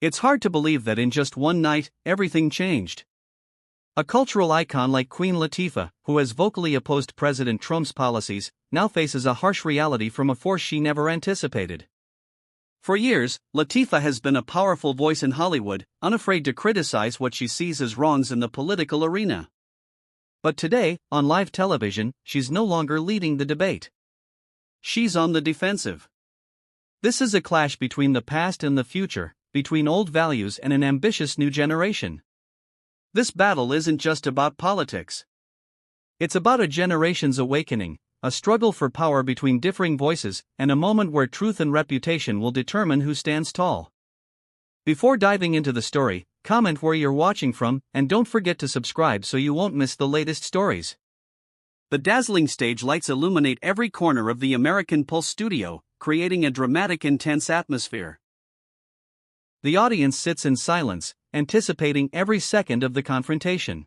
It's hard to believe that in just one night, everything changed. A cultural icon like Queen Latifah, who has vocally opposed President Trump's policies, now faces a harsh reality from a force she never anticipated. For years, Latifah has been a powerful voice in Hollywood, unafraid to criticize what she sees as wrongs in the political arena. But today, on live television, she's no longer leading the debate. She's on the defensive. This is a clash between the past and the future, between old values and an ambitious new generation. This battle isn't just about politics. It's about a generation's awakening, a struggle for power between differing voices, and a moment where truth and reputation will determine who stands tall. Before diving into the story, comment where you're watching from, and don't forget to subscribe so you won't miss the latest stories. The dazzling stage lights illuminate every corner of the American Pulse studio, creating a dramatic, intense atmosphere. The audience sits in silence, anticipating every second of the confrontation.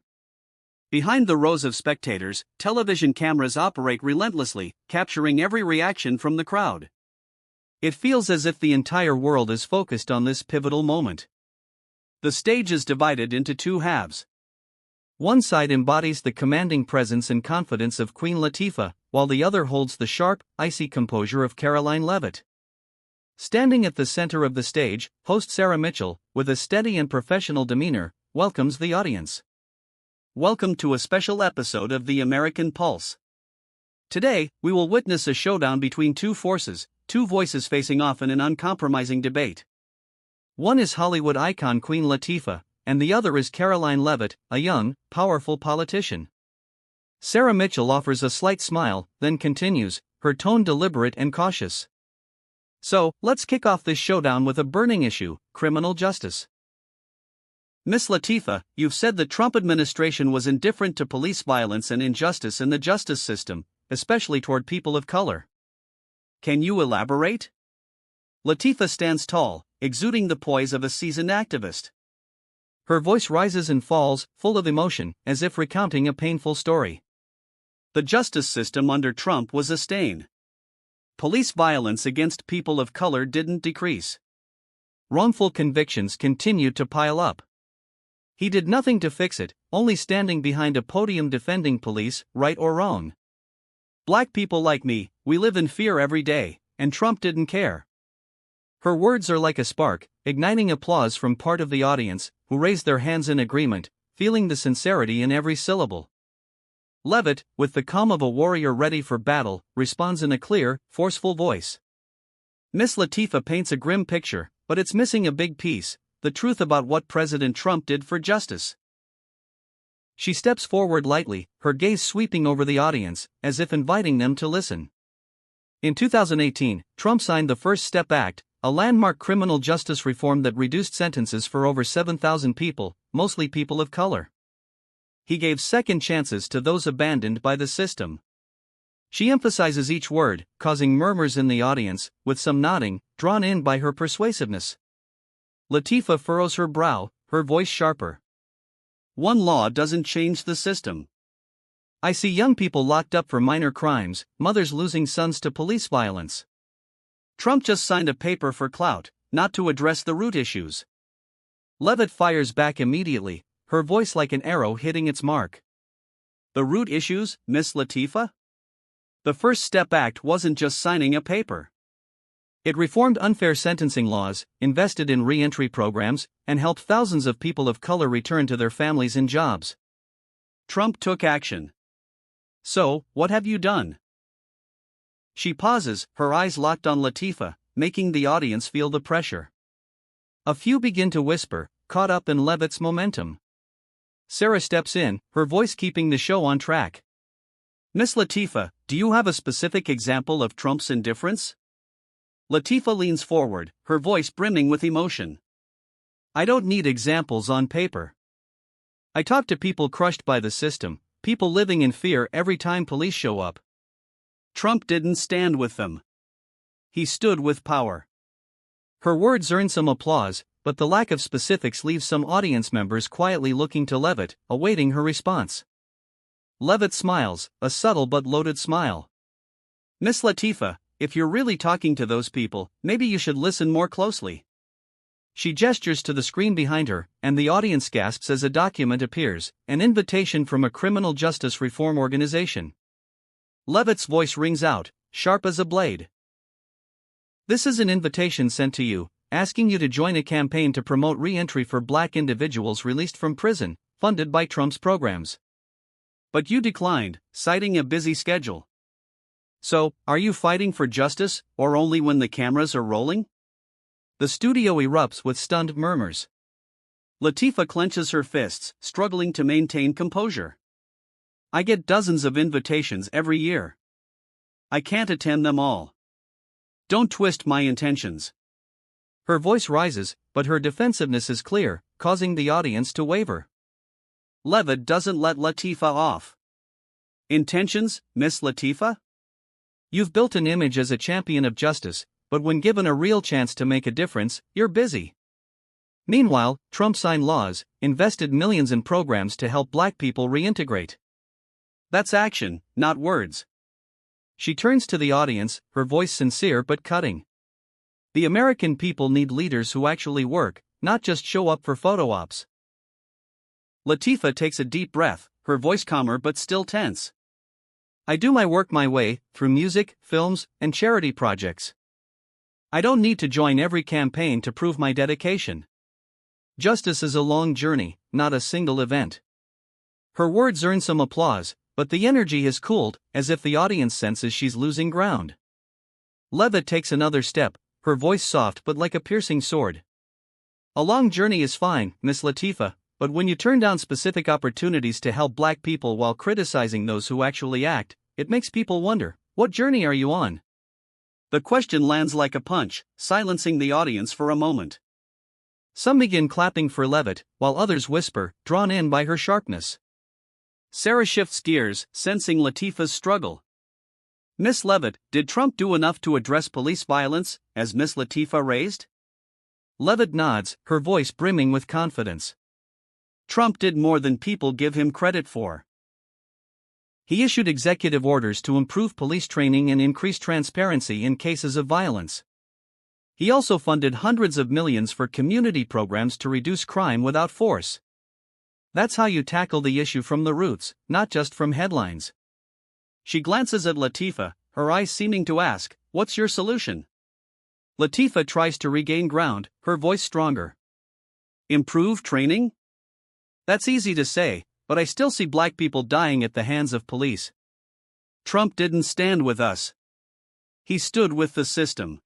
Behind the rows of spectators, television cameras operate relentlessly, capturing every reaction from the crowd. It feels as if the entire world is focused on this pivotal moment. The stage is divided into two halves. One side embodies the commanding presence and confidence of Queen Latifah, while the other holds the sharp, icy composure of Karoline Leavitt. Standing at the center of the stage, host Sarah Mitchell, with a steady and professional demeanor, welcomes the audience. Welcome to a special episode of the American Pulse. Today, we will witness a showdown between two forces, two voices facing off in an uncompromising debate. One is Hollywood icon Queen Latifah, and the other is Karoline Leavitt, a young, powerful politician. Sarah Mitchell offers a slight smile, then continues, her tone deliberate and cautious. So, let's kick off this showdown with a burning issue: criminal justice. Miss Latifah, you've said the Trump administration was indifferent to police violence and injustice in the justice system, especially toward people of color. Can you elaborate? Latifah stands tall, exuding the poise of a seasoned activist. Her voice rises and falls, full of emotion, as if recounting a painful story. The justice system under Trump was a stain. Police violence against people of color didn't decrease. Wrongful convictions continued to pile up. He did nothing to fix it, only standing behind a podium defending police, right or wrong. Black people like me, we live in fear every day, and Trump didn't care. Her words are like a spark, igniting applause from part of the audience, who raise their hands in agreement, feeling the sincerity in every syllable. Leavitt, with the calm of a warrior ready for battle, responds in a clear, forceful voice. Miss Latifah paints a grim picture, but it's missing a big piece: the truth about what President Trump did for justice. She steps forward lightly, her gaze sweeping over the audience, as if inviting them to listen. In 2018, Trump signed the First Step Act, a landmark criminal justice reform that reduced sentences for over 7,000 people, mostly people of color. He gave second chances to those abandoned by the system. She emphasizes each word, causing murmurs in the audience, with some nodding, drawn in by her persuasiveness. Latifah furrows her brow, her voice sharper. One law doesn't change the system. I see young people locked up for minor crimes, mothers losing sons to police violence. Trump just signed a paper for clout, not to address the root issues. Leavitt fires back immediately, her voice like an arrow hitting its mark. The root issues, Miss Latifah? The First Step Act wasn't just signing a paper. It reformed unfair sentencing laws, invested in re-entry programs, and helped thousands of people of color return to their families and jobs. Trump took action. So, what have you done? She pauses, her eyes locked on Latifah, making the audience feel the pressure. A few begin to whisper, caught up in Leavitt's momentum. Sarah steps in, her voice keeping the show on track. Miss Latifah, do you have a specific example of Trump's indifference? Latifah leans forward, her voice brimming with emotion. I don't need examples on paper. I talk to people crushed by the system, people living in fear every time police show up. Trump didn't stand with them. He stood with power. Her words earn some applause, but the lack of specifics leaves some audience members quietly looking to Leavitt, awaiting her response. Leavitt smiles, a subtle but loaded smile. Miss Latifah, if you're really talking to those people, maybe you should listen more closely. She gestures to the screen behind her, and the audience gasps as a document appears, an invitation from a criminal justice reform organization. Leavitt's voice rings out, sharp as a blade. This is an invitation sent to you, asking you to join a campaign to promote re-entry for black individuals released from prison, funded by Trump's programs. But you declined, citing a busy schedule. So, are you fighting for justice, or only when the cameras are rolling? The studio erupts with stunned murmurs. Latifah clenches her fists, struggling to maintain composure. I get dozens of invitations every year. I can't attend them all. Don't twist my intentions. Her voice rises, but her defensiveness is clear, causing the audience to waver. Leavitt doesn't let Latifah off. Intentions, Miss Latifah? You've built an image as a champion of justice, but when given a real chance to make a difference, you're busy. Meanwhile, Trump signed laws, invested millions in programs to help black people reintegrate. That's action, not words. She turns to the audience, her voice sincere but cutting. The American people need leaders who actually work, not just show up for photo ops. Latifah takes a deep breath, her voice calmer but still tense. I do my work my way, through music, films, and charity projects. I don't need to join every campaign to prove my dedication. Justice is a long journey, not a single event. Her words earn some applause, but the energy has cooled, as if the audience senses she's losing ground. Leavitt takes another step, her voice soft but like a piercing sword. A long journey is fine, Miss Latifah, but when you turn down specific opportunities to help black people while criticizing those who actually act, it makes people wonder, what journey are you on? The question lands like a punch, silencing the audience for a moment. Some begin clapping for Leavitt, while others whisper, drawn in by her sharpness. Sarah shifts gears, sensing Latifah's struggle. Miss Leavitt, did Trump do enough to address police violence, as Miss Latifah raised? Leavitt nods, her voice brimming with confidence. Trump did more than people give him credit for. He issued executive orders to improve police training and increase transparency in cases of violence. He also funded hundreds of millions for community programs to reduce crime without force. That's how you tackle the issue from the roots, not just from headlines. She glances at Latifah, her eyes seeming to ask, what's your solution? Latifah tries to regain ground, her voice stronger. Improve training? That's easy to say, but I still see black people dying at the hands of police. Trump didn't stand with us. He stood with the system.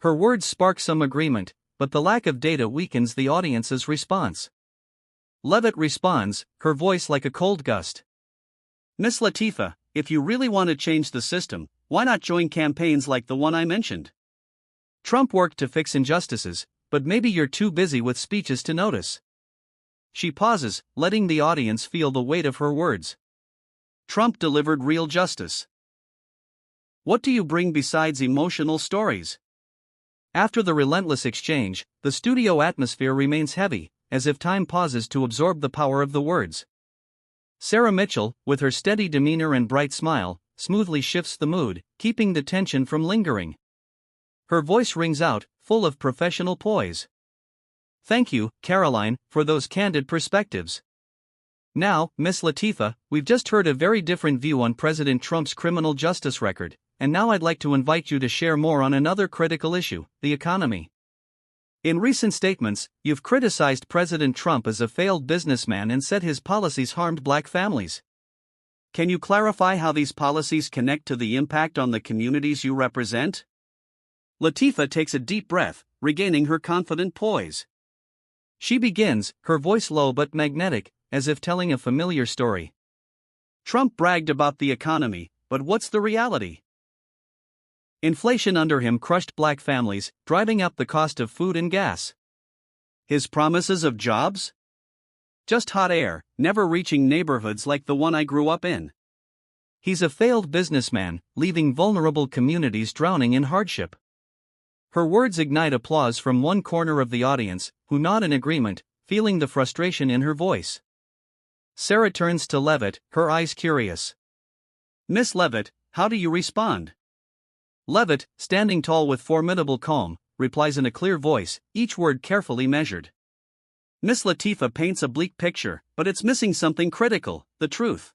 Her words spark some agreement, but the lack of data weakens the audience's response. Leavitt responds, her voice like a cold gust. Miss Latifah, if you really want to change the system, why not join campaigns like the one I mentioned? Trump worked to fix injustices, but maybe you're too busy with speeches to notice. She pauses, letting the audience feel the weight of her words. Trump delivered real justice. What do you bring besides emotional stories? After the relentless exchange, the studio atmosphere remains heavy, as if time pauses to absorb the power of the words. Sarah Mitchell, with her steady demeanor and bright smile, smoothly shifts the mood, keeping the tension from lingering. Her voice rings out, full of professional poise. Thank you, Karoline, for those candid perspectives. Now, Miss Latifah, we've just heard a very different view on President Trump's criminal justice record, and now I'd like to invite you to share more on another critical issue, the economy. In recent statements, you've criticized President Trump as a failed businessman and said his policies harmed black families. Can you clarify how these policies connect to the impact on the communities you represent? Latifah takes a deep breath, regaining her confident poise. She begins, her voice low but magnetic, as if telling a familiar story. Trump bragged about the economy, but what's the reality? Inflation under him crushed black families, driving up the cost of food and gas. His promises of jobs? Just hot air, never reaching neighborhoods like the one I grew up in. He's a failed businessman, leaving vulnerable communities drowning in hardship. Her words ignite applause from one corner of the audience, who nod in agreement, feeling the frustration in her voice. Sarah turns to Leavitt, her eyes curious. Miss Leavitt, how do you respond? Leavitt, standing tall with formidable calm, replies in a clear voice, each word carefully measured. Miss Latifah paints a bleak picture, but it's missing something critical: the truth.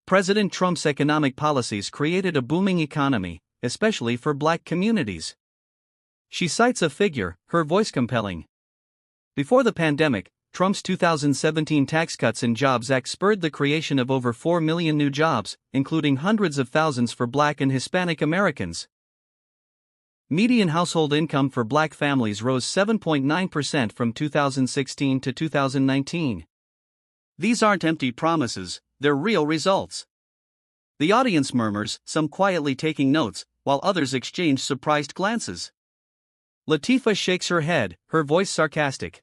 President Trump's economic policies created a booming economy, especially for black communities. She cites a figure, her voice compelling. Before the pandemic, Trump's 2017 Tax Cuts and Jobs Act spurred the creation of over 4 million new jobs, including hundreds of thousands for Black and Hispanic Americans. Median household income for Black families rose 7.9% from 2016 to 2019. These aren't empty promises, they're real results. The audience murmurs, some quietly taking notes, while others exchange surprised glances. Latifah shakes her head, her voice sarcastic.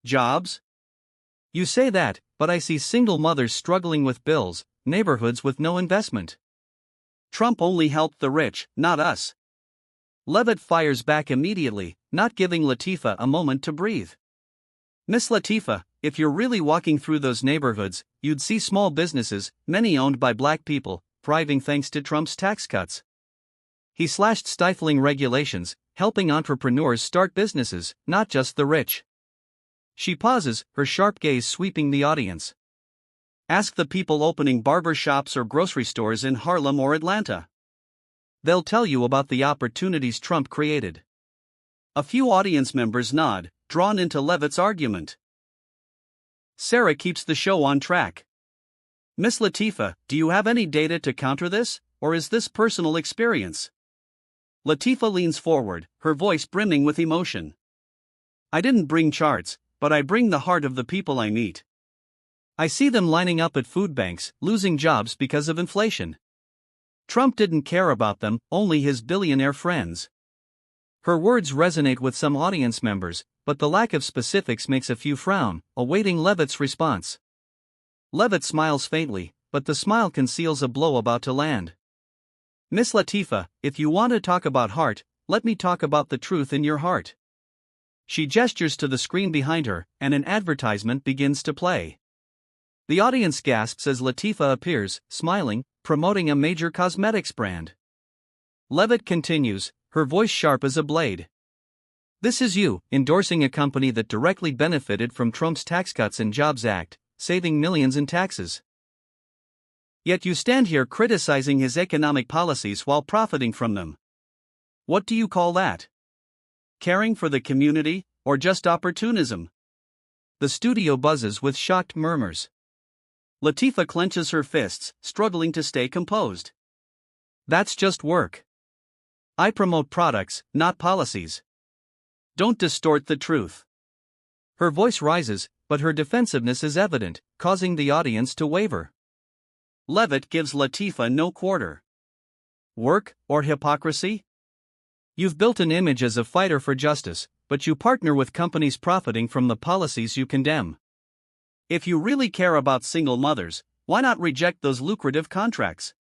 Jobs? You say that, but I see single mothers struggling with bills, neighborhoods with no investment. Trump only helped the rich, not us. Leavitt fires back immediately, not giving Latifah a moment to breathe. Miss Latifah, if you're really walking through those neighborhoods, you'd see small businesses, many owned by black people, thriving thanks to Trump's tax cuts. He slashed stifling regulations, helping entrepreneurs start businesses, not just the rich. She pauses, her sharp gaze sweeping the audience. Ask the people opening barber shops or grocery stores in Harlem or Atlanta. They'll tell you about the opportunities Trump created. A few audience members nod, drawn into Leavitt's argument. Sarah keeps the show on track. Miss Latifah, do you have any data to counter this, or is this personal experience? Latifah leans forward, her voice brimming with emotion. I didn't bring charts, but I bring the heart of the people I meet. I see them lining up at food banks, losing jobs because of inflation. Trump didn't care about them, only his billionaire friends. Her words resonate with some audience members, but the lack of specifics makes a few frown, awaiting Leavitt's response. Leavitt smiles faintly, but the smile conceals a blow about to land. Miss Latifah, if you want to talk about heart, let me talk about the truth in your heart. She gestures to the screen behind her, and an advertisement begins to play. The audience gasps as Latifah appears, smiling, promoting a major cosmetics brand. Leavitt continues, her voice sharp as a blade. This is you, endorsing a company that directly benefited from Trump's Tax Cuts and Jobs Act, saving millions in taxes. Yet you stand here criticizing his economic policies while profiting from them. What do you call that? Caring for the community, or just opportunism? The studio buzzes with shocked murmurs. Latifah clenches her fists, struggling to stay composed. That's just work. I promote products, not policies. Don't distort the truth. Her voice rises, but her defensiveness is evident, causing the audience to waver. Leavitt gives Latifah no quarter. Work, or hypocrisy? You've built an image as a fighter for justice, but you partner with companies profiting from the policies you condemn. If you really care about single mothers, why not reject those lucrative contracts?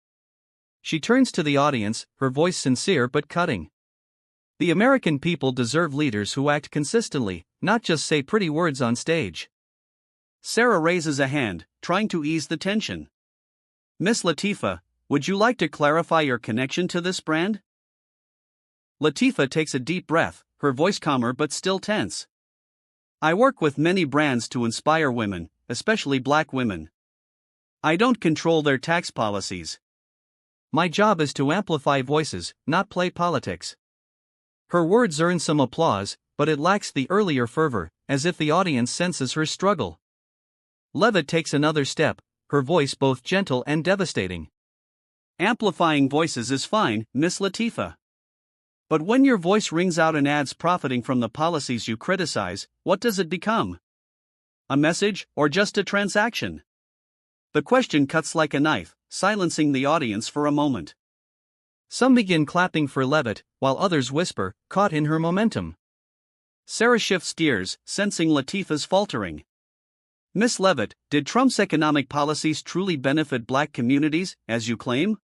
She turns to the audience, her voice sincere but cutting. The American people deserve leaders who act consistently, not just say pretty words on stage. Sarah raises a hand, trying to ease the tension. Miss Latifah, would you like to clarify your connection to this brand? Latifah takes a deep breath, her voice calmer but still tense. I work with many brands to inspire women, especially black women. I don't control their tax policies. My job is to amplify voices, not play politics. Her words earn some applause, but it lacks the earlier fervor, as if the audience senses her struggle. Leavitt takes another step, her voice both gentle and devastating. Amplifying voices is fine, Miss Latifah. But when your voice rings out in ads profiting from the policies you criticize, what does it become? A message, or just a transaction? The question cuts like a knife, silencing the audience for a moment. Some begin clapping for Leavitt, while others whisper, caught in her momentum. Sarah shifts gears, sensing Latifah's faltering. Miss Leavitt, did Trump's economic policies truly benefit black communities, as you claim?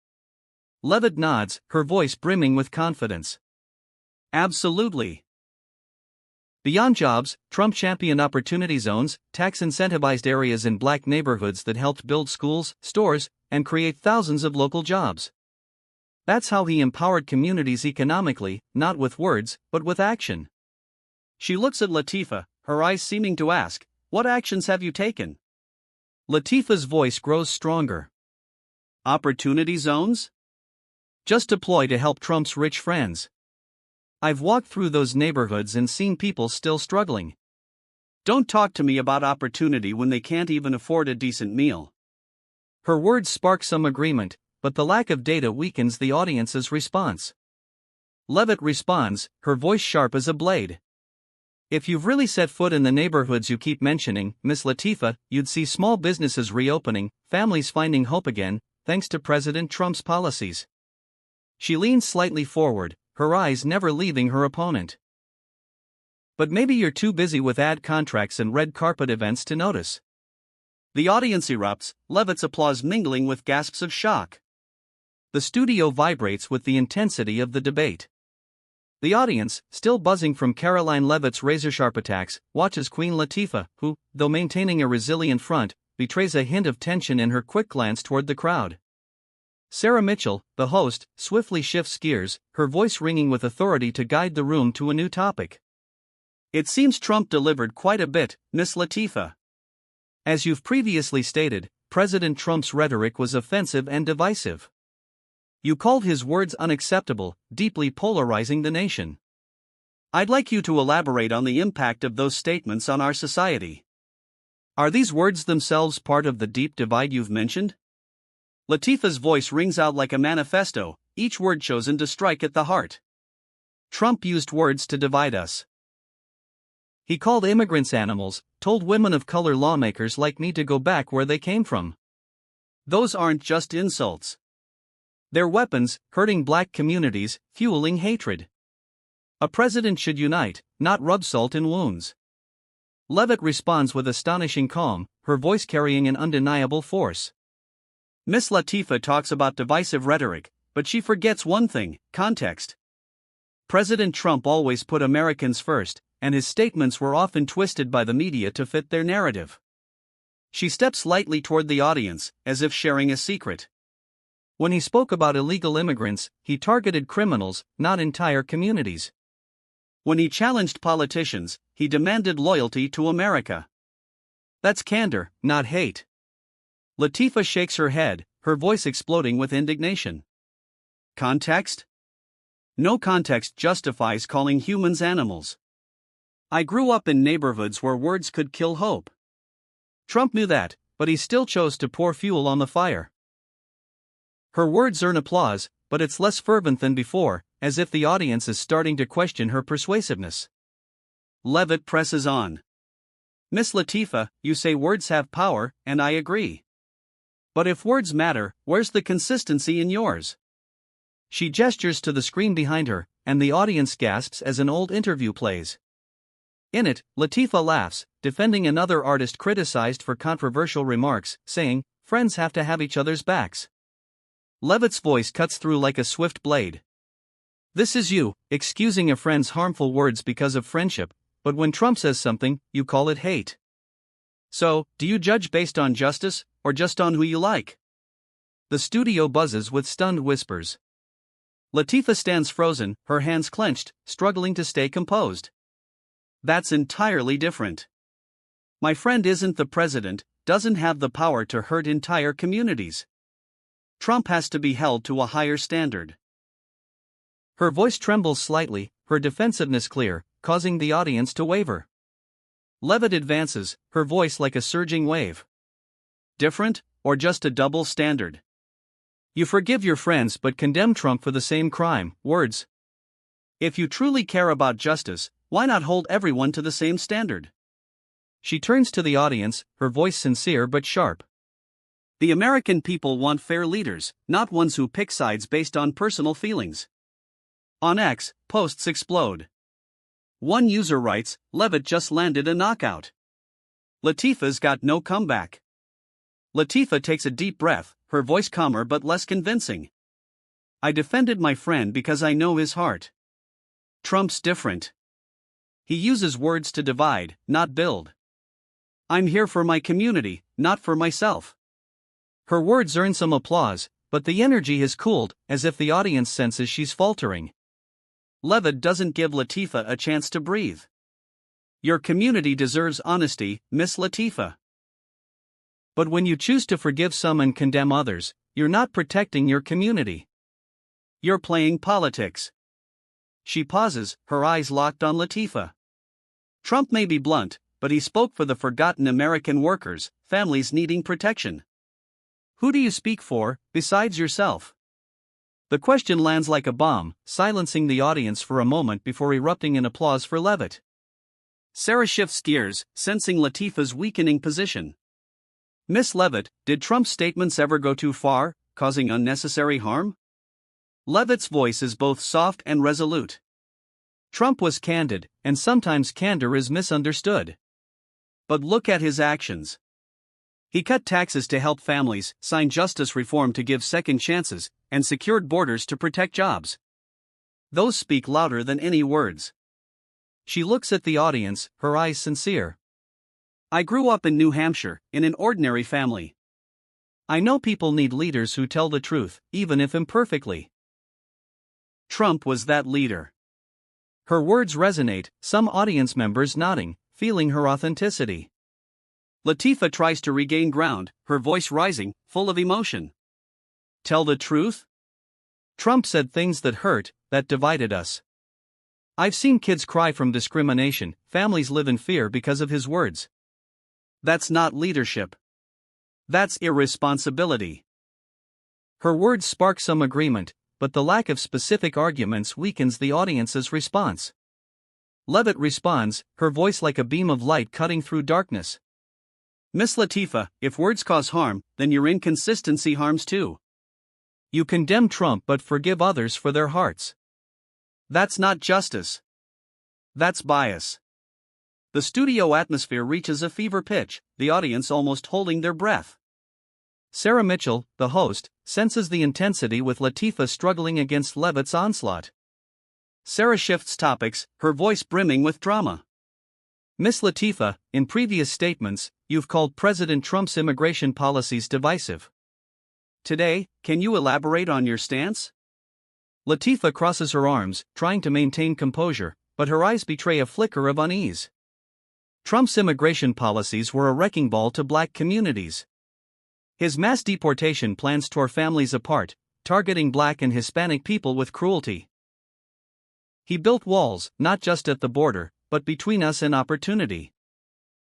Leavitt nods, her voice brimming with confidence. Absolutely. Beyond jobs, Trump championed opportunity zones, tax-incentivized areas in black neighborhoods that helped build schools, stores, and create thousands of local jobs. That's how he empowered communities economically, not with words, but with action. She looks at Latifah, her eyes seeming to ask, "What actions have you taken?" Latifah's voice grows stronger. "Opportunity zones? Just a ploy to help Trump's rich friends. I've walked through those neighborhoods and seen people still struggling. Don't talk to me about opportunity when they can't even afford a decent meal." Her words spark some agreement, but the lack of data weakens the audience's response. Leavitt responds, her voice sharp as a blade. "If you've really set foot in the neighborhoods you keep mentioning, Miss Latifah, you'd see small businesses reopening, families finding hope again, thanks to President Trump's policies." She leans slightly forward, her eyes never leaving her opponent. "But maybe you're too busy with ad contracts and red carpet events to notice." The audience erupts, Leavitt's applause mingling with gasps of shock. The studio vibrates with the intensity of the debate. The audience, still buzzing from Karoline Leavitt's razor-sharp attacks, watches Queen Latifah, who, though maintaining a resilient front, betrays a hint of tension in her quick glance toward the crowd. Sarah Mitchell, the host, swiftly shifts gears, her voice ringing with authority to guide the room to a new topic. "It seems Trump delivered quite a bit, Miss Latifah. As you've previously stated, President Trump's rhetoric was offensive and divisive. You called his words unacceptable, deeply polarizing the nation. I'd like you to elaborate on the impact of those statements on our society. Are these words themselves part of the deep divide you've mentioned?" Latifah's voice rings out like a manifesto, each word chosen to strike at the heart. "Trump used words to divide us. He called immigrants animals, told women of color lawmakers like me to go back where they came from. Those aren't just insults. They're weapons, hurting black communities, fueling hatred. A president should unite, not rub salt in wounds." Leavitt responds with astonishing calm, her voice carrying an undeniable force. Miss Latifah talks about divisive rhetoric, but she forgets one thing: context. President Trump always put Americans first, and his statements were often twisted by the media to fit their narrative. She steps lightly toward the audience, as if sharing a secret. When he spoke about illegal immigrants, he targeted criminals, not entire communities. When he challenged politicians, he demanded loyalty to America. That's candor, not hate. Latifah shakes her head, her voice exploding with indignation. Context? No context justifies calling humans animals. I grew up in neighborhoods where words could kill hope. Trump knew that, but he still chose to pour fuel on the fire. Her words earn applause, but it's less fervent than before, as if the audience is starting to question her persuasiveness. Leavitt presses on. Miss Latifah, you say words have power, and I agree. But if words matter, where's the consistency in yours? She gestures to the screen behind her, and the audience gasps as an old interview plays. In it, Latifah laughs, defending another artist criticized for controversial remarks, saying, "Friends have to have each other's backs." Leavitt's voice cuts through like a swift blade. This is you, excusing a friend's harmful words because of friendship, but when Trump says something, you call it hate. So, do you judge based on justice, or just on who you like? The studio buzzes with stunned whispers. Latifah stands frozen, her hands clenched, struggling to stay composed. That's entirely different. My friend isn't the president, doesn't have the power to hurt entire communities. Trump has to be held to a higher standard. Her voice trembles slightly, her defensiveness clear, causing the audience to waver. Leavitt advances, her voice like a surging wave. Different, or just a double standard? You forgive your friends but condemn Trump for the same crime, words. If you truly care about justice, why not hold everyone to the same standard? She turns to the audience, her voice sincere but sharp. The American people want fair leaders, not ones who pick sides based on personal feelings. On X, posts explode. One user writes, Leavitt just landed a knockout. Latifah's got no comeback. Latifah takes a deep breath, her voice calmer but less convincing. I defended my friend because I know his heart. Trump's different. He uses words to divide, not build. I'm here for my community, not for myself. Her words earn some applause, But the energy has cooled, as if the audience senses she's faltering. Leavitt doesn't give Latifah a chance to breathe. Your community deserves honesty, Miss Latifah. But when you choose to forgive some and condemn others, you're not protecting your community. You're playing politics. She pauses, her eyes locked on Latifah. Trump may be blunt, but he spoke for the forgotten American workers, families needing protection. Who do you speak for, besides yourself? The question lands like a bomb, silencing the audience for a moment before erupting in applause for Leavitt. Sarah shifts gears, sensing Latifah's weakening position. Miss Leavitt, did Trump's statements ever go too far, causing unnecessary harm? Leavitt's voice is both soft and resolute. Trump was candid, and sometimes candor is misunderstood. But look at his actions. He cut taxes to help families, signed justice reform to give second chances, and secured borders to protect jobs. Those speak louder than any words. She looks at the audience, her eyes sincere. I grew up in New Hampshire, in an ordinary family. I know people need leaders who tell the truth, even if imperfectly. Trump was that leader. Her words resonate, some audience members nodding, feeling her authenticity. Latifah tries to regain ground, her voice rising, full of emotion. Tell the truth? Trump said things that hurt, that divided us. I've seen kids cry from discrimination, families live in fear because of his words. That's not leadership. That's irresponsibility. Her words spark some agreement, but the lack of specific arguments weakens the audience's response. Leavitt responds, her voice like a beam of light cutting through darkness. Miss Latifah, if words cause harm, then your inconsistency harms too. You condemn Trump but forgive others for their hearts. That's not justice. That's bias. The studio atmosphere reaches a fever pitch, the audience almost holding their breath. Sarah Mitchell, the host, senses the intensity with Latifah struggling against Leavitt's onslaught. Sarah shifts topics, her voice brimming with drama. Miss Latifah, in previous statements, you've called President Trump's immigration policies divisive. Today, can you elaborate on your stance? Latifah crosses her arms, trying to maintain composure, but her eyes betray a flicker of unease. Trump's immigration policies were a wrecking ball to black communities. His mass deportation plans tore families apart, targeting black and Hispanic people with cruelty. He built walls, not just at the border, but between us and opportunity.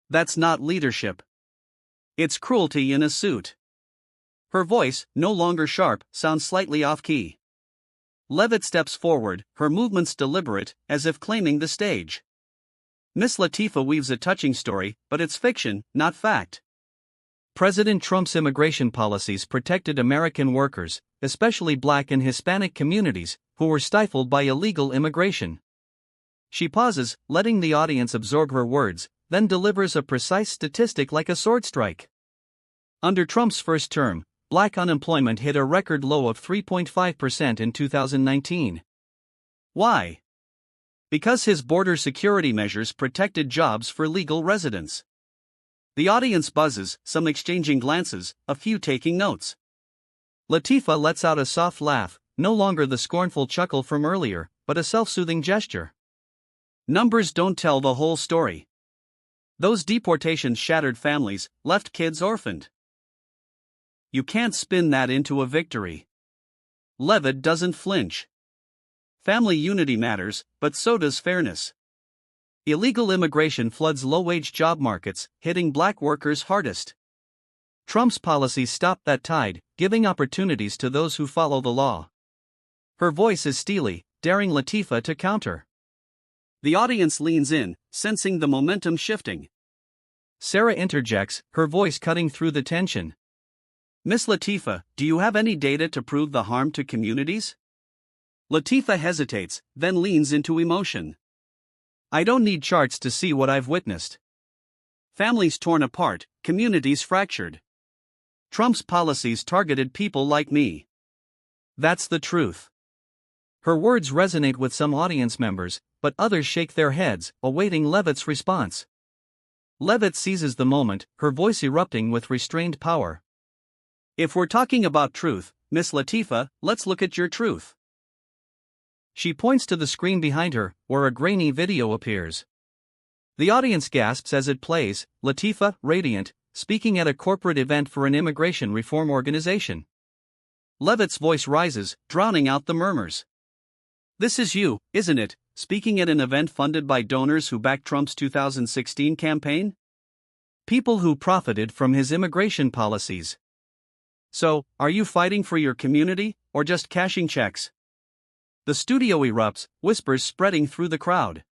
That's not leadership. It's cruelty in a suit. Her voice, no longer sharp, sounds slightly off-key. Leavitt steps forward, her movements deliberate, as if claiming the stage. Miss Latifah weaves a touching story, but it's fiction, not fact. President Trump's immigration policies protected American workers, especially black and Hispanic communities, who were stifled by illegal immigration. She pauses, letting the audience absorb her words, then delivers a precise statistic like a sword strike. Under Trump's first term, black unemployment hit a record low of 3.5% in 2019. Why? Because his border security measures protected jobs for legal residents. The audience buzzes, some exchanging glances, a few taking notes. Latifah lets out a soft laugh, no longer the scornful chuckle from earlier, but a self-soothing gesture. Numbers don't tell the whole story. Those deportations shattered families, left kids orphaned. You can't spin that into a victory. Leavitt doesn't flinch. Family unity matters, but so does fairness. Illegal immigration floods low-wage job markets, hitting black workers hardest. Trump's policies stopped that tide, giving opportunities to those who follow the law. Her voice is steely, daring Latifah to counter. The audience leans in, sensing the momentum shifting. Sarah interjects, her voice cutting through the tension. Miss Latifah, do you have any data to prove the harm to communities? Latifah hesitates, then leans into emotion. I don't need charts to see what I've witnessed. Families torn apart, communities fractured. Trump's policies targeted people like me. That's the truth. Her words resonate with some audience members, but others shake their heads, awaiting Leavitt's response. Leavitt seizes the moment, her voice erupting with restrained power. If we're talking about truth, Miss Latifah, let's look at your truth." She points to the screen behind her, where a grainy video appears. The audience gasps as it plays, Latifah, radiant, speaking at a corporate event for an immigration reform organization. Leavitt's voice rises, drowning out the murmurs. "This is you, isn't it, speaking at an event funded by donors who backed Trump's 2016 campaign? People who profited from his immigration policies. So, are you fighting for your community, or just cashing checks?" The studio erupts, whispers spreading through the crowd.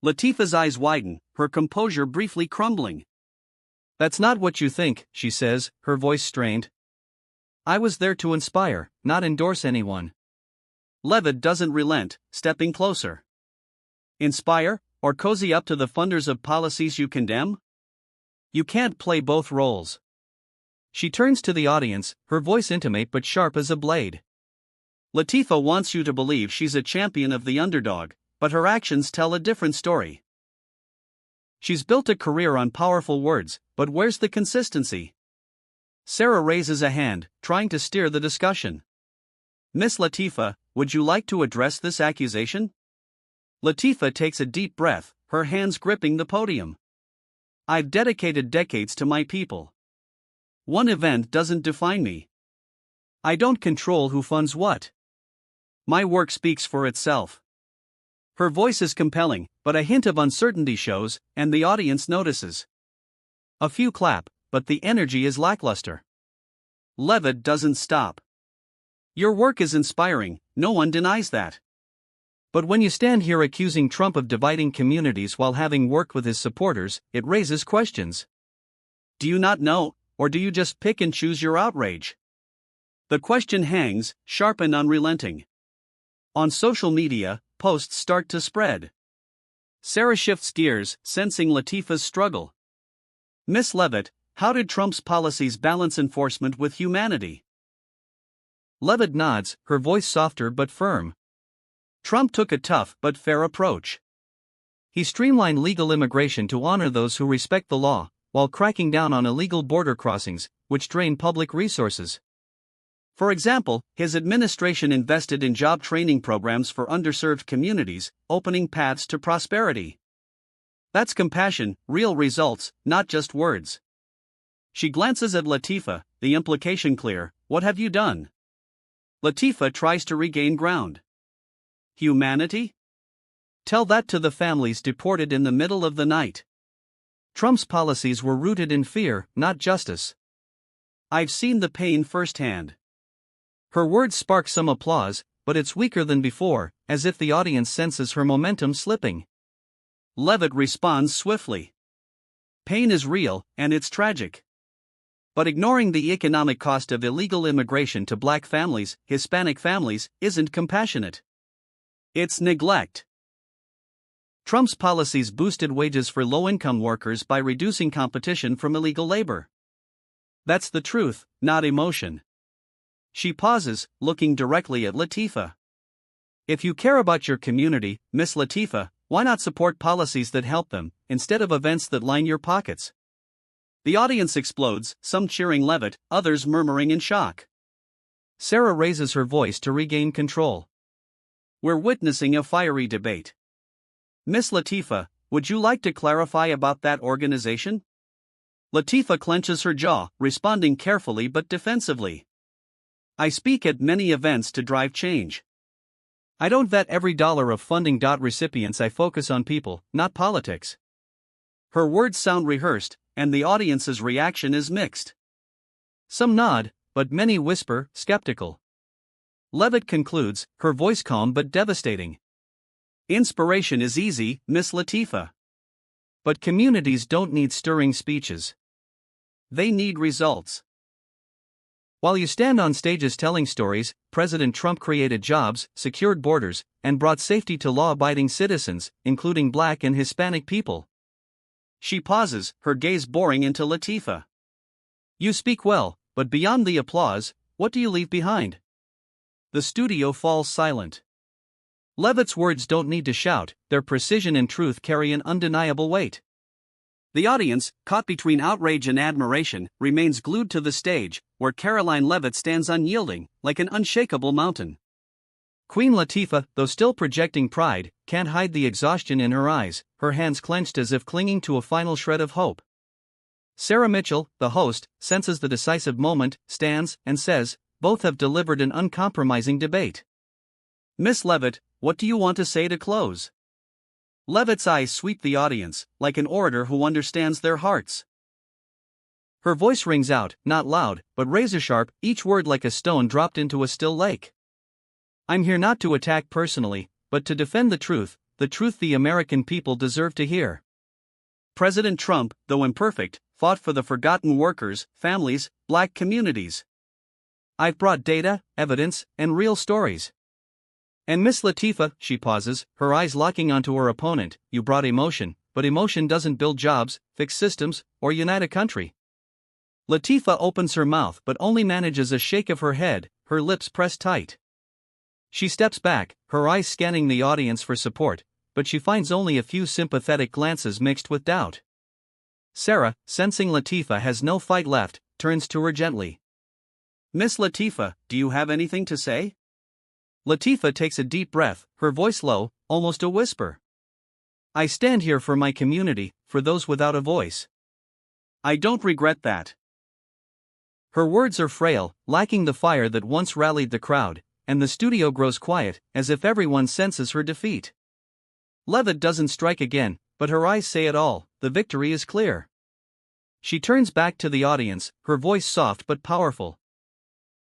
Latifah's eyes widen, her composure briefly crumbling. "That's not what you think," she says, her voice strained. "I was there to inspire, not endorse anyone." Leavitt doesn't relent, stepping closer. "Inspire, or cozy up to the funders of policies you condemn? You can't play both roles." She turns to the audience, her voice intimate but sharp as a blade. "Latifah wants you to believe she's a champion of the underdog, but her actions tell a different story. She's built a career on powerful words, but where's the consistency?" Sarah raises a hand, trying to steer the discussion. "Miss Latifah, would you like to address this accusation?" Latifah takes a deep breath, her hands gripping the podium. "I've dedicated decades to my people. One event doesn't define me. I don't control who funds what. My work speaks for itself." Her voice is compelling, but a hint of uncertainty shows, and the audience notices. A few clap, but the energy is lackluster. Leavitt doesn't stop. "Your work is inspiring, no one denies that. But when you stand here accusing Trump of dividing communities while having worked with his supporters, it raises questions. Do you not know, or do you just pick and choose your outrage?" The question hangs, sharp and unrelenting. On social media, posts start to spread. Sarah shifts gears, sensing Latifah's struggle. "Miss Leavitt, how did Trump's policies balance enforcement with humanity?" Leavitt nods, her voice softer but firm. "Trump took a tough but fair approach. He streamlined legal immigration to honor those who respect the law, while cracking down on illegal border crossings, which drain public resources. For example, his administration invested in job training programs for underserved communities, opening paths to prosperity. That's compassion, real results, not just words." She glances at Latifah, the implication clear. "What have you done?" Latifah tries to regain ground. "Humanity? Tell that to the families deported in the middle of the night. Trump's policies were rooted in fear, not justice. I've seen the pain firsthand." Her words spark some applause, but it's weaker than before, as if the audience senses her momentum slipping. Leavitt responds swiftly. "Pain is real, and it's tragic. But ignoring the economic cost of illegal immigration to Black families, Hispanic families, isn't compassionate. It's neglect. Trump's policies boosted wages for low-income workers by reducing competition from illegal labor. That's the truth, not emotion." She pauses, looking directly at Latifah. "If you care about your community, Miss Latifah, why not support policies that help them, instead of events that line your pockets?" The audience explodes, some cheering Leavitt, others murmuring in shock. Sarah raises her voice to regain control. "We're witnessing a fiery debate. Miss Latifah, would you like to clarify about that organization?" Latifah clenches her jaw, responding carefully but defensively. "I speak at many events to drive change. I don't vet every dollar of funding. Recipients. I focus on people, not politics." Her words sound rehearsed, and the audience's reaction is mixed. Some nod, but many whisper, skeptical. Leavitt concludes, her voice calm but devastating. "Inspiration is easy, Miss Latifah. But communities don't need stirring speeches. They need results. While you stand on stages telling stories, President Trump created jobs, secured borders, and brought safety to law-abiding citizens, including Black and Hispanic people." She pauses, her gaze boring into Latifah. "You speak well, but beyond the applause, what do you leave behind?" The studio falls silent. Leavitt's words don't need to shout, their precision and truth carry an undeniable weight. The audience, caught between outrage and admiration, remains glued to the stage, where Karoline Leavitt stands unyielding, like an unshakable mountain. Queen Latifah, though still projecting pride, can't hide the exhaustion in her eyes, her hands clenched as if clinging to a final shred of hope. Sarah Mitchell, the host, senses the decisive moment, stands, and says, "Both have delivered an uncompromising debate. Miss Leavitt, what do you want to say to close?" Leavitt's eyes sweep the audience, like an orator who understands their hearts. Her voice rings out, not loud, but razor-sharp, each word like a stone dropped into a still lake. "I'm here not to attack personally, but to defend the truth the American people deserve to hear. President Trump, though imperfect, fought for the forgotten workers, families, black communities. I've brought data, evidence, and real stories. And Miss Latifah," she pauses, her eyes locking onto her opponent, "you brought emotion, but emotion doesn't build jobs, fix systems, or unite a country." Latifah opens her mouth but only manages a shake of her head, her lips pressed tight. She steps back, her eyes scanning the audience for support, but she finds only a few sympathetic glances mixed with doubt. Sarah, sensing Latifah has no fight left, turns to her gently. "Miss Latifah, do you have anything to say?" Latifah takes a deep breath, her voice low, almost a whisper. "I stand here for my community, for those without a voice. I don't regret that." Her words are frail, lacking the fire that once rallied the crowd, and the studio grows quiet, as if everyone senses her defeat. Leavitt doesn't strike again, but her eyes say it all, the victory is clear. She turns back to the audience, her voice soft but powerful.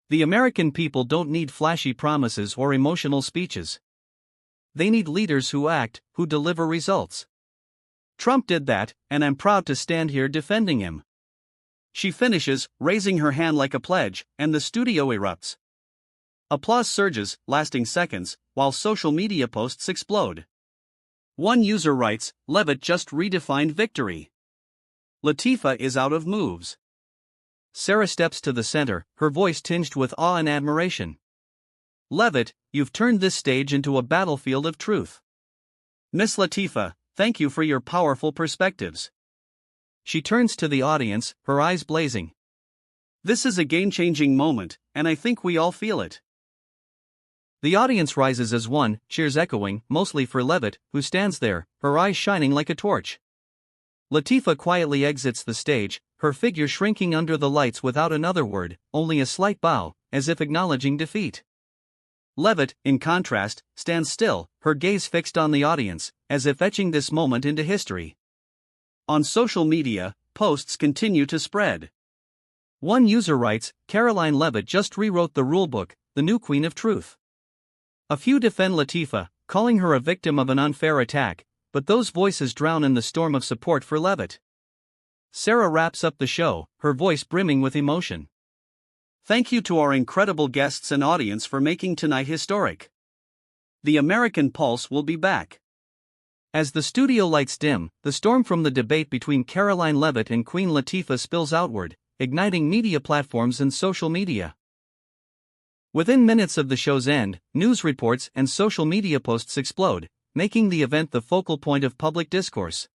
The American people don't need flashy promises or emotional speeches. They need leaders who act, who deliver results. Trump did that, and I'm proud to stand here defending him. She finishes, raising her hand like a pledge, and the studio erupts. Applause surges, lasting seconds, while social media posts explode. One user writes, "Leavitt just redefined victory. Latifah is out of moves." Sarah steps to the center, her voice tinged with awe and admiration. "Leavitt, you've turned this stage into a battlefield of truth. Miss Latifah, thank you for your powerful perspectives." She turns to the audience, her eyes blazing. "This is a game-changing moment, and I think we all feel it." The audience rises as one, cheers echoing, mostly for Leavitt, who stands there, her eyes shining like a torch. Latifah quietly exits the stage, her figure shrinking under the lights without another word, only a slight bow, as if acknowledging defeat. Leavitt, in contrast, stands still, her gaze fixed on the audience, as if etching this moment into history. On social media, posts continue to spread. One user writes, "Karoline Leavitt just rewrote the rulebook, the new queen of truth." A few defend Latifah, calling her a victim of an unfair attack, but those voices drown in the storm of support for Leavitt. Sarah wraps up the show, her voice brimming with emotion. "Thank you to our incredible guests and audience for making tonight historic. The American Pulse will be back." As the studio lights dim, the storm from the debate between Karoline Leavitt and Queen Latifah spills outward, igniting media platforms and social media. Within minutes of the show's end, news reports and social media posts explode, making the event the focal point of public discourse.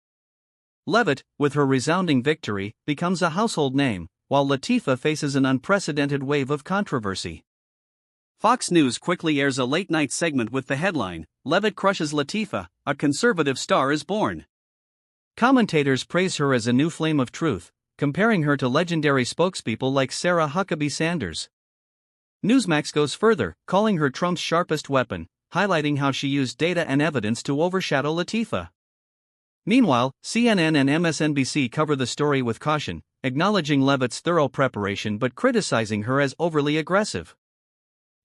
Leavitt, with her resounding victory, becomes a household name, while Latifah faces an unprecedented wave of controversy. Fox News quickly airs a late-night segment with the headline, "Leavitt crushes Latifah, a conservative star is born." Commentators praise her as a new flame of truth, comparing her to legendary spokespeople like Sarah Huckabee Sanders. Newsmax goes further, calling her Trump's sharpest weapon, highlighting how she used data and evidence to overshadow Latifah. Meanwhile, CNN and MSNBC cover the story with caution, acknowledging Leavitt's thorough preparation but criticizing her as overly aggressive.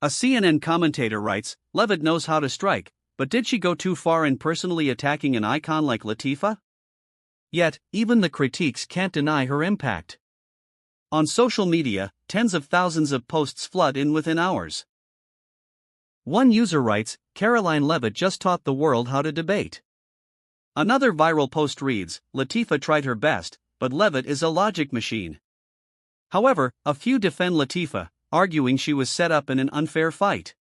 A CNN commentator writes, "Leavitt knows how to strike, but did she go too far in personally attacking an icon like Latifah?" Yet, even the critiques can't deny her impact. On social media, tens of thousands of posts flood in within hours. One user writes, "Karoline Leavitt just taught the world how to debate." Another viral post reads, "Latifah tried her best, but Leavitt is a logic machine." However, a few defend Latifah, arguing she was set up in an unfair fight.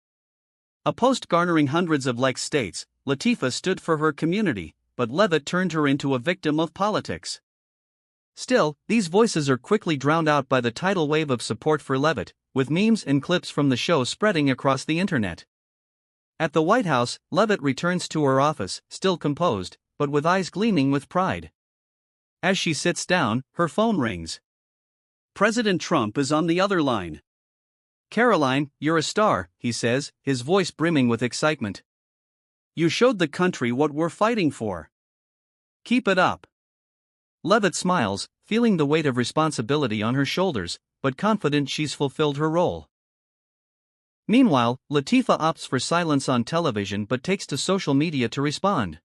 A post garnering hundreds of likes states, "Latifah stood for her community, but Leavitt turned her into a victim of politics." Still, these voices are quickly drowned out by the tidal wave of support for Leavitt, with memes and clips from the show spreading across the internet. At the White House, Leavitt returns to her office, still composed, but with eyes gleaming with pride. As she sits down, her phone rings. President Trump is on the other line. "Karoline, you're a star," he says, his voice brimming with excitement. "You showed the country what we're fighting for. Keep it up." Leavitt smiles, feeling the weight of responsibility on her shoulders, but confident she's fulfilled her role. Meanwhile, Latifah opts for silence on television but takes to social media to respond.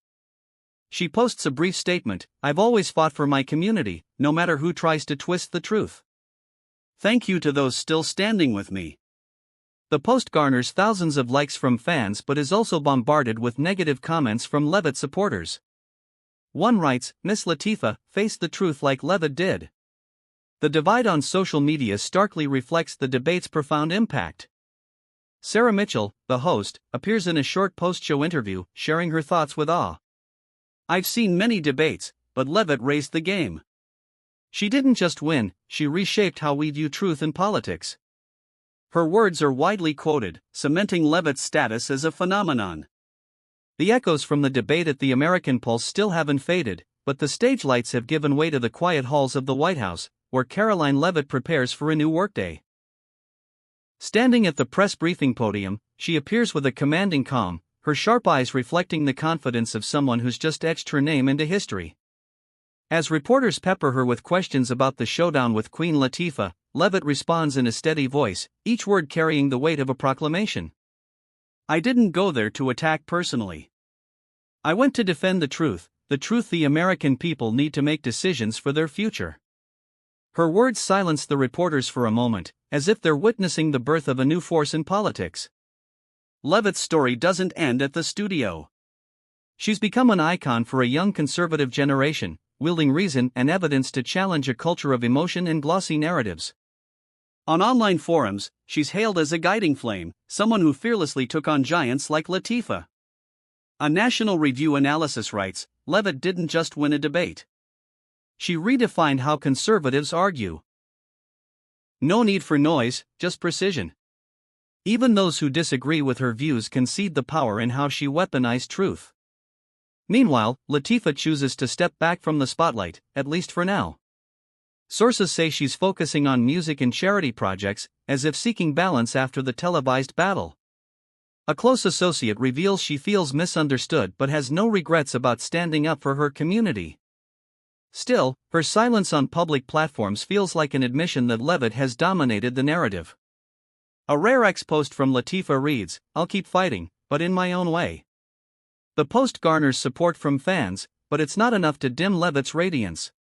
She posts a brief statement: "I've always fought for my community, no matter who tries to twist the truth. Thank you to those still standing with me." The post garners thousands of likes from fans but is also bombarded with negative comments from Leavitt supporters. One writes, "Miss Latifah, face the truth like Leavitt did." The divide on social media starkly reflects the debate's profound impact. Sarah Mitchell, the host, appears in a short post-show interview, sharing her thoughts with awe. "I've seen many debates, but Leavitt raised the game. She didn't just win, she reshaped how we view truth in politics." Her words are widely quoted, cementing Leavitt's status as a phenomenon. The echoes from the debate at the American Pulse still haven't faded, but the stage lights have given way to the quiet halls of the White House, where Karoline Leavitt prepares for a new workday. Standing at the press briefing podium, she appears with a commanding calm, her sharp eyes reflecting the confidence of someone who's just etched her name into history. As reporters pepper her with questions about the showdown with Queen Latifah, Leavitt responds in a steady voice, each word carrying the weight of a proclamation. "I didn't go there to attack personally. I went to defend the truth the American people need to make decisions for their future." Her words silence the reporters for a moment, as if they're witnessing the birth of a new force in politics. Leavitt's story doesn't end at the studio. She's become an icon for a young conservative generation, wielding reason and evidence to challenge a culture of emotion and glossy narratives. On online forums, she's hailed as a guiding flame, someone who fearlessly took on giants like Latifah. A National Review analysis writes, "Leavitt didn't just win a debate. She redefined how conservatives argue. No need for noise, just precision." Even those who disagree with her views concede the power in how she weaponized truth. Meanwhile, Latifah chooses to step back from the spotlight, at least for now. Sources say she's focusing on music and charity projects, as if seeking balance after the televised battle. A close associate reveals she feels misunderstood but has no regrets about standing up for her community. Still, her silence on public platforms feels like an admission that Leavitt has dominated the narrative. A rare ex-post from Latifah reads, "I'll keep fighting, but in my own way." The post garners support from fans, but it's not enough to dim Leavitt's radiance.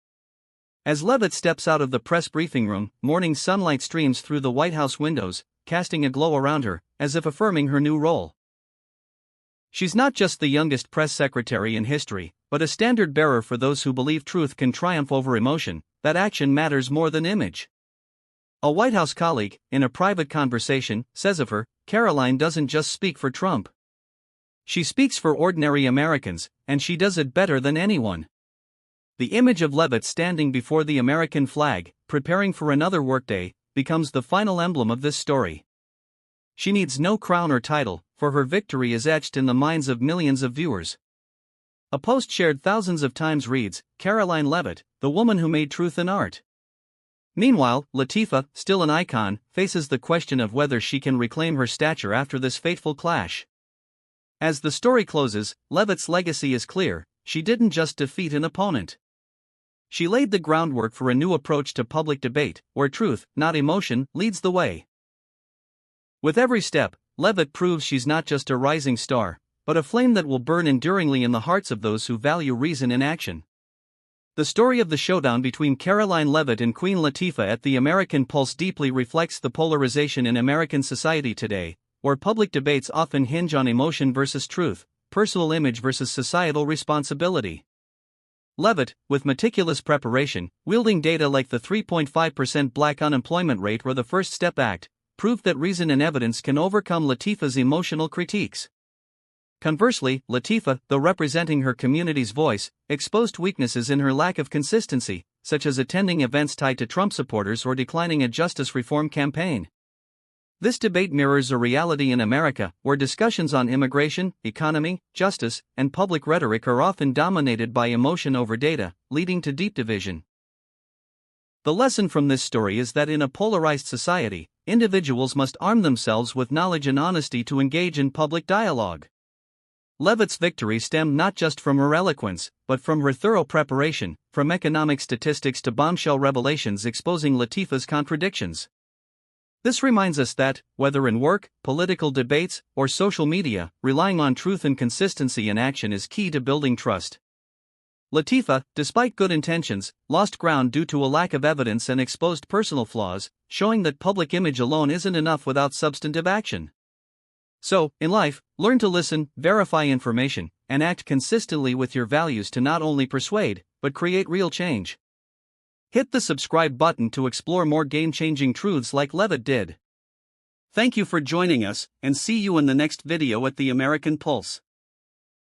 As Leavitt steps out of the press briefing room, morning sunlight streams through the White House windows, casting a glow around her, as if affirming her new role. She's not just the youngest press secretary in history, but a standard bearer for those who believe truth can triumph over emotion, that action matters more than image. A White House colleague, in a private conversation, says of her, "Karoline doesn't just speak for Trump. She speaks for ordinary Americans, and she does it better than anyone." The image of Leavitt standing before the American flag, preparing for another workday, becomes the final emblem of this story. She needs no crown or title, for her victory is etched in the minds of millions of viewers. A post shared thousands of times reads, "Karoline Leavitt, the woman who made truth an art." Meanwhile, Latifah, still an icon, faces the question of whether she can reclaim her stature after this fateful clash. As the story closes, Leavitt's legacy is clear: she didn't just defeat an opponent. She laid the groundwork for a new approach to public debate, where truth, not emotion, leads the way. With every step, Leavitt proves she's not just a rising star, but a flame that will burn enduringly in the hearts of those who value reason in action. The story of the showdown between Karoline Leavitt and Queen Latifah at the American Pulse deeply reflects the polarization in American society today, where public debates often hinge on emotion versus truth, personal image versus societal responsibility. Leavitt, with meticulous preparation, wielding data like the 3.5% black unemployment rate or the First Step Act, proved that reason and evidence can overcome Latifah's emotional critiques. Conversely, Latifah, though representing her community's voice, exposed weaknesses in her lack of consistency, such as attending events tied to Trump supporters or declining a justice reform campaign. This debate mirrors a reality in America, where discussions on immigration, economy, justice, and public rhetoric are often dominated by emotion over data, leading to deep division. The lesson from this story is that in a polarized society, individuals must arm themselves with knowledge and honesty to engage in public dialogue. Leavitt's victory stemmed not just from her eloquence, but from her thorough preparation, from economic statistics to bombshell revelations exposing Latifah's contradictions. This reminds us that, whether in work, political debates, or social media, relying on truth and consistency in action is key to building trust. Latifah, despite good intentions, lost ground due to a lack of evidence and exposed personal flaws, showing that public image alone isn't enough without substantive action. So, in life, learn to listen, verify information, and act consistently with your values to not only persuade, but create real change. Hit the subscribe button to explore more game-changing truths like Leavitt did. Thank you for joining us, and see you in the next video at The American Pulse.